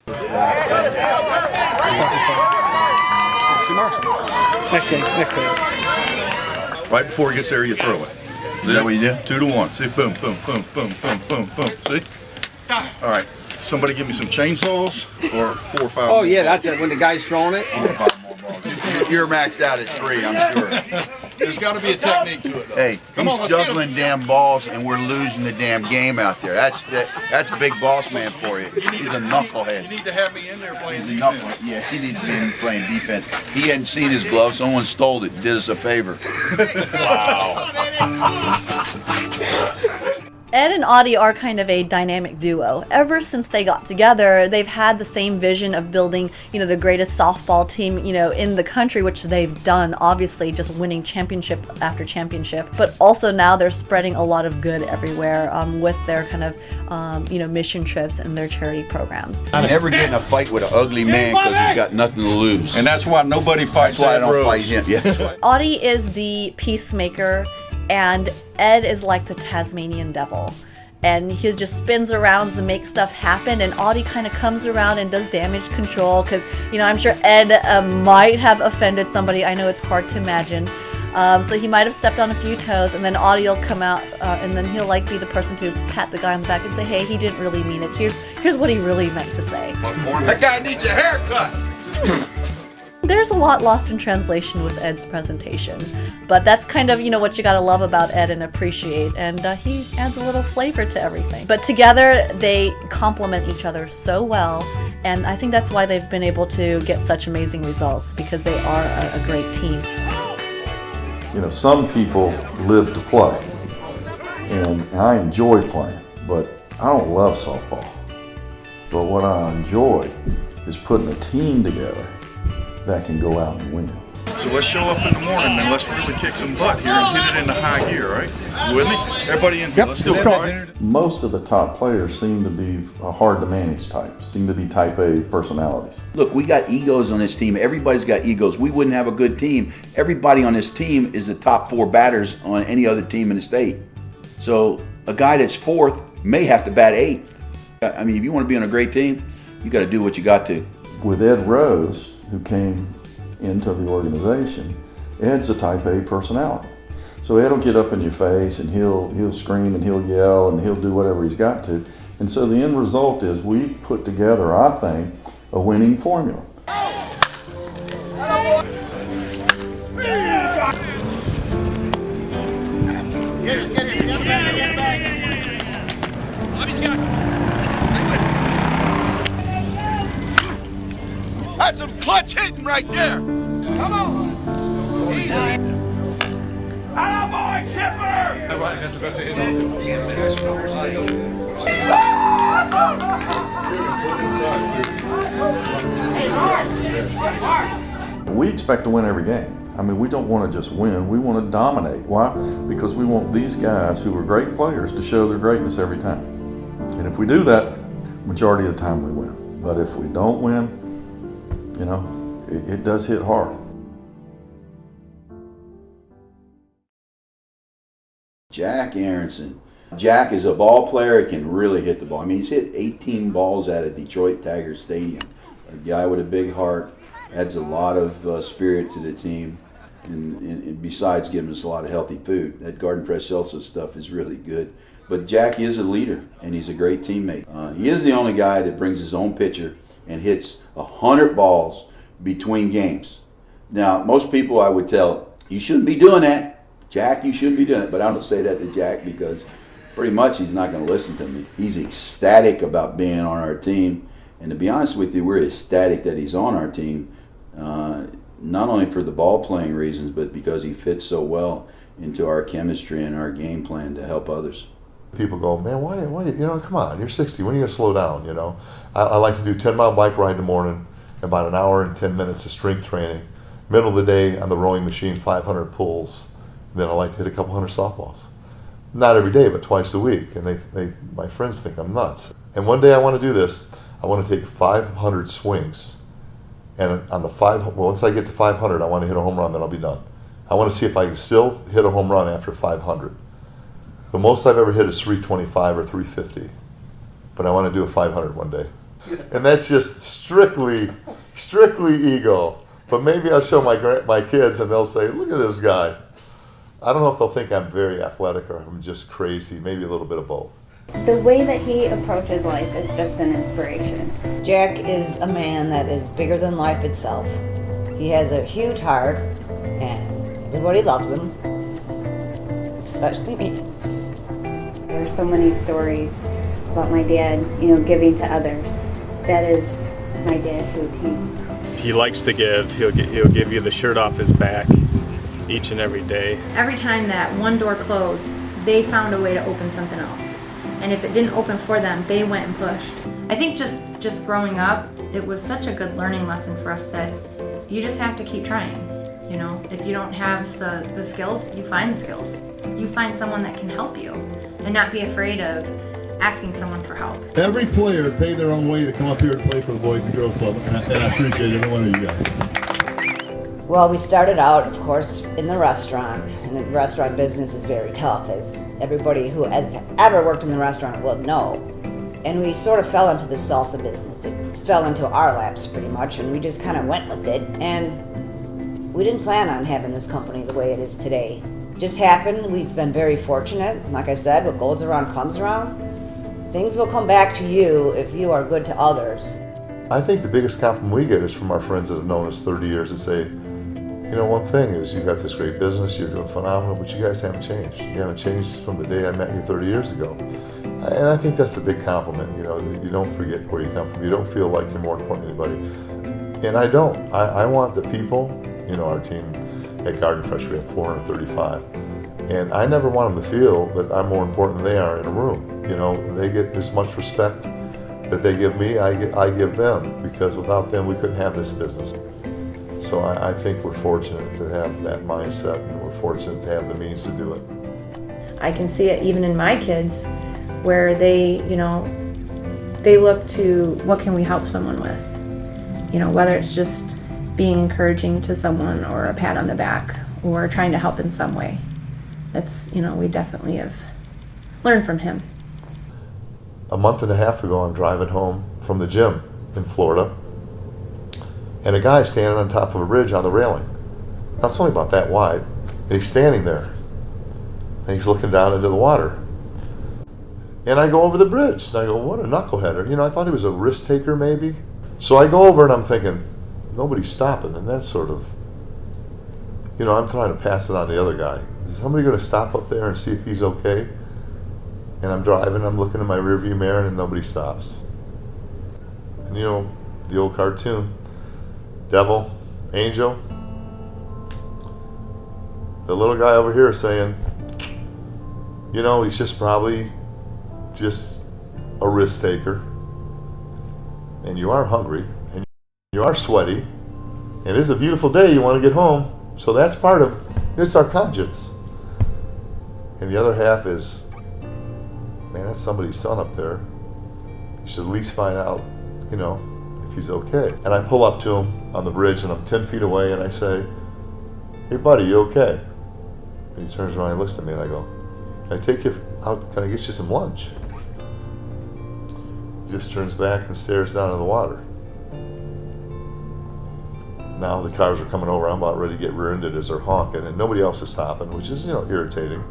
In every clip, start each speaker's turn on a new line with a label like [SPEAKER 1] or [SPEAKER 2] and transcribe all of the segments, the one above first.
[SPEAKER 1] She marks him. Next game, next play.
[SPEAKER 2] Right before he gets there, you throw it.
[SPEAKER 3] Is that what you do?
[SPEAKER 2] 2 to 1. See, boom, boom, boom, boom, boom, boom, boom. See? All right. Somebody give me some chainsaws or 4 or 5.
[SPEAKER 1] Oh yeah, that's it. When the guy's throwing it.
[SPEAKER 3] You're maxed out at 3, I'm sure.
[SPEAKER 2] There's got to be a technique to it, though.
[SPEAKER 3] Hey, he's juggling damn balls, and we're losing the damn game out there. That's big boss man for you. He's a knucklehead.
[SPEAKER 2] You need to have me in there playing
[SPEAKER 3] He's a
[SPEAKER 2] defense.
[SPEAKER 3] knucklehead. Yeah, he needs to be in playing defense. He hadn't seen his glove. Someone stole it and did us a favor.
[SPEAKER 4] Wow.
[SPEAKER 5] Ed and Audie are kind of a dynamic duo. Ever since they got together, they've had the same vision of building, the greatest softball team, in the country, which they've done, obviously, just winning championship after championship. But also now they're spreading a lot of good everywhere with their kind of, mission trips and their charity programs.
[SPEAKER 3] I never get in a fight with an ugly man because he's got nothing to lose.
[SPEAKER 2] And that's why nobody fights
[SPEAKER 3] That's why I
[SPEAKER 2] Ed
[SPEAKER 3] don't
[SPEAKER 2] Rose.
[SPEAKER 3] fight him. Yeah.
[SPEAKER 5] Audie is the peacemaker, and Ed is like the Tasmanian devil. And he just spins around to make stuff happen, and Audie kind of comes around and does damage control because, I'm sure Ed might have offended somebody. I know it's hard to imagine. So he might have stepped on a few toes, and then Audie will come out, and then he'll be the person to pat the guy on the back and say, hey, he didn't really mean it. Here's what he really meant to say.
[SPEAKER 3] That guy needs a haircut.
[SPEAKER 5] There's a lot lost in translation with Ed's presentation, but that's kind of, what you gotta love about Ed and appreciate, and he adds a little flavor to everything. But together, they complement each other so well, and I think that's why they've been able to get such amazing results, because they are a great team.
[SPEAKER 6] Some people live to play, and I enjoy playing, but I don't love softball. But what I enjoy is putting a team together that can go out and win.
[SPEAKER 2] So let's show up in the morning and let's really kick some butt here and hit it into high gear, right? You with me? Everybody in here, let's do it, all right?
[SPEAKER 6] Most of the top players seem to be hard to manage types, seem to be type A personalities.
[SPEAKER 3] Look, we got egos on this team. Everybody's got egos. We wouldn't have a good team. Everybody on this team is the top 4 batters on any other team in the state. So a guy that's 4th may have to bat 8. I mean, if you want to be on a great team, you got to do what you got to.
[SPEAKER 6] With Ed Rose, who came into the organization, Ed's a type A personality. So Ed will get up in your face and he'll scream and he'll yell and he'll do whatever he's got to. And so the end result is we put together, I think, a winning formula.
[SPEAKER 3] That's some clutch hitting right there.
[SPEAKER 4] Come on. Attaboy, Chipper!
[SPEAKER 6] We expect to win every game. I mean, we don't want to just win, we want to dominate. Why? Because we want these guys who are great players to show their greatness every time. And if we do that, majority of the time we win. But if we don't win, it does hit hard.
[SPEAKER 3] Jack Aronson. Jack is a ball player, he can really hit the ball. I mean, he's hit 18 balls out of Detroit Tiger Stadium. A guy with a big heart, adds a lot of spirit to the team, and besides giving us a lot of healthy food. That Garden Fresh Salsa stuff is really good. But Jack is a leader, and he's a great teammate. He is the only guy that brings his own pitcher and hits 100 balls between games. Now, most people I would tell, you shouldn't be doing that. Jack, you shouldn't be doing it. But I don't say that to Jack because pretty much he's not going to listen to me. He's ecstatic about being on our team. And to be honest with you, we're ecstatic that he's on our team, not only for the ball playing reasons, but because he fits so well into our chemistry and our game plan to help others.
[SPEAKER 6] People go, man, why, come on, you're 60, when are you going to slow down, I like to do 10-mile bike ride in the morning, about an hour and 10 minutes of strength training. Middle of the day on the rowing machine, 500 pulls. Then I like to hit a couple hundred softballs. Not every day, but twice a week. And my friends think I'm nuts. And one day I want to do this. I want to take 500 swings. And on the once I get to 500, I want to hit a home run, then I'll be done. I want to see if I can still hit a home run after 500. The most I've ever hit is 325 or 350. But I want to do a 500 one day. And that's just strictly ego. But maybe I'll show my kids and they'll say, look at this guy. I don't know if they'll think I'm very athletic or I'm just crazy, maybe a little bit of both.
[SPEAKER 7] The way that he approaches life is just an inspiration.
[SPEAKER 8] Jack is a man that is bigger than life itself. He has a huge heart, and everybody loves him, especially me.
[SPEAKER 7] There's so many stories about my dad, giving to others. That is my dad to a T.
[SPEAKER 9] He likes to give. He'll give you the shirt off his back each and every day.
[SPEAKER 10] Every time that one door closed, they found a way to open something else. And if it didn't open for them, they went and pushed. I think just growing up, it was such a good learning lesson for us that you just have to keep trying. If you don't have the skills, you find the skills. You find someone that can help you and not be afraid of asking someone for help.
[SPEAKER 11] Every player paid their own way to come up here and play for the Boys and Girls Club, and I appreciate every one of you guys.
[SPEAKER 8] Well, we started out, of course, in the restaurant, and the restaurant business is very tough, as everybody who has ever worked in the restaurant will know. And we sort of fell into the salsa business. It fell into our laps pretty much, and we just kind of went with it. And we didn't plan on having this company the way it is today. It just happened. We've been very fortunate. Like I said, what goes around comes around. Things will come back to you if you are good to others.
[SPEAKER 6] I think the biggest compliment we get is from our friends that have known us 30 years and say, one thing is you've got this great business, you're doing phenomenal, but you guys haven't changed. You haven't changed from the day I met you 30 years ago. And I think that's a big compliment, you don't forget where you come from. You don't feel like you're more important than anybody. And I don't. I want the people, our team at Garden Fresh, we have 435. And I never want them to feel that I'm more important than they are in a room. They get as much respect that they give me, I give them, because without them we couldn't have this business. So I think we're fortunate to have that mindset, and we're fortunate to have the means to do it.
[SPEAKER 10] I can see it even in my kids, where they look to what can we help someone with? Whether it's just being encouraging to someone or a pat on the back or trying to help in some way. That's, we definitely have learned from him.
[SPEAKER 6] A month and a half ago, I'm driving home from the gym in Florida, and a guy's standing on top of a bridge on the railing. Now, it's only about that wide. And he's standing there, and he's looking down into the water. And I go over the bridge, and I go, what a knuckleheader. I thought he was a risk taker maybe. So I go over, and I'm thinking, nobody's stopping, and that's sort of, I'm trying to pass it on to the other guy. Is somebody going to stop up there and see if he's okay? And I'm driving, I'm looking in my rearview mirror, and nobody stops. And the old cartoon, devil, angel, the little guy over here saying, he's just probably just a risk taker, and you are hungry, and you are sweaty, and it's a beautiful day, you want to get home, so that's part of it's our conscience. And the other half is, man, that's somebody's son up there. You should at least find out, if he's okay. And I pull up to him on the bridge, and I'm 10 feet away, and I say, hey buddy, you okay? And he turns around and looks at me, and I go, can I take you out, can I get you some lunch? He just turns back and stares down in the water. Now the cars are coming over, I'm about ready to get rear-ended as they're honking, and nobody else is stopping, which is, irritating.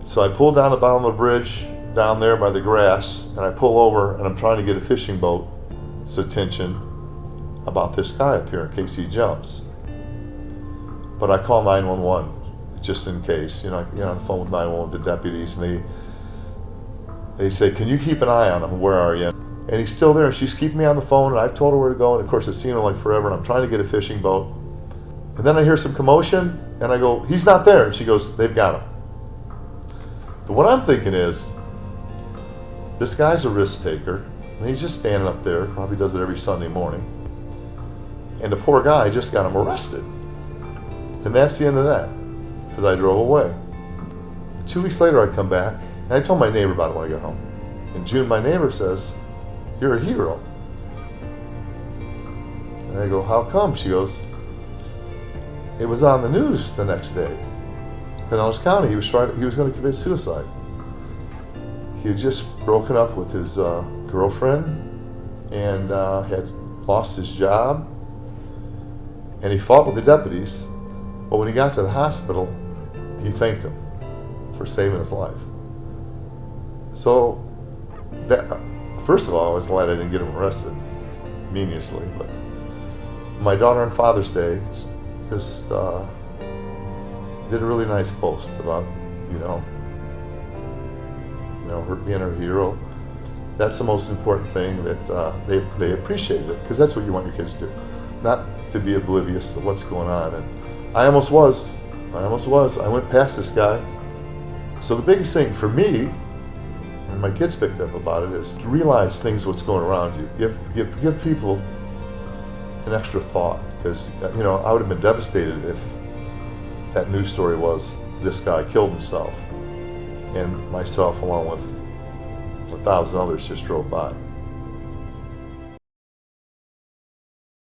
[SPEAKER 6] So I pull down the bottom of the bridge, down there by the grass, and I pull over, and I'm trying to get a fishing boat's attention about this guy up here in case he jumps. But I call 911 just in case. You're on the phone with 911 with the deputies, and they say, can you keep an eye on him? Where are you? And he's still there, and she's keeping me on the phone, and I've told her where to go, and of course it's seeming like forever, and I'm trying to get a fishing boat. And then I hear some commotion, and I go, he's not there. And she goes, they've got him. But what I'm thinking is, this guy's a risk taker, and he's just standing up there, probably does it every Sunday morning, and the poor guy just got him arrested. And that's the end of that, because I drove away. 2 weeks later I come back, and I told my neighbor about it when I got home. In June, my neighbor says, you're a hero. And I go, how come? She goes, it was on the news the next day. Pinellas County, he was going to commit suicide. He had just broken up with his girlfriend, and had lost his job, and he fought with the deputies, but when he got to the hospital, he thanked them for saving his life. So, that, first of all, I was glad I didn't get him arrested, meaninglessly, but my daughter on Father's Day just did a really nice post about, her being her hero. That's the most important thing, that they appreciate it, because that's what you want your kids to do, not to be oblivious to what's going on. And I almost was. I went past this guy. So the biggest thing for me, and my kids picked up about it, is to realize things, what's going around you. Give people an extra thought, because I would have been devastated if that news story was this guy killed himself, and myself along with 1,000 others just drove by.